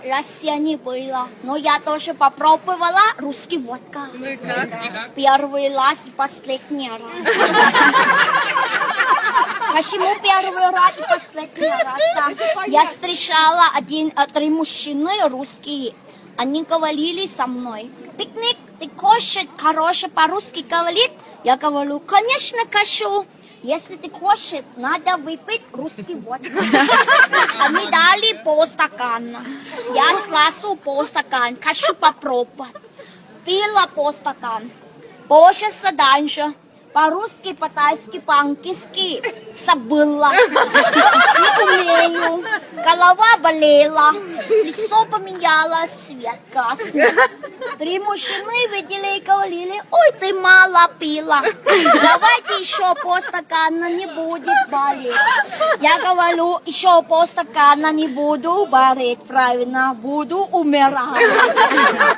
Россия не была. Но я тоже попробовала русский водка. Ну и как? Первый раз и последний раз. Почему первый раз и последний раз? Я встречала три мужчины русские. Они говорили со мной: пикник, ты хочешь хорошо по-русски говорить? Я говорю: конечно, хочу. Если ты хочешь, надо выпить русский водка. Они дали полстакана. Я сразу полстакан. Хочу попробовать. Пила полстакан. Полчаса дальше. По-русски, по-тайски, по-английски забыла. Не умею. Голова болела. Лицо поменялось, свет гаснет. Три мужчины видели и говорили: ой, ты мало пила. Давайте еще полстакана, не будет болеть. Я говорю: еще полстакана, не буду болеть. Правильно, буду умирать.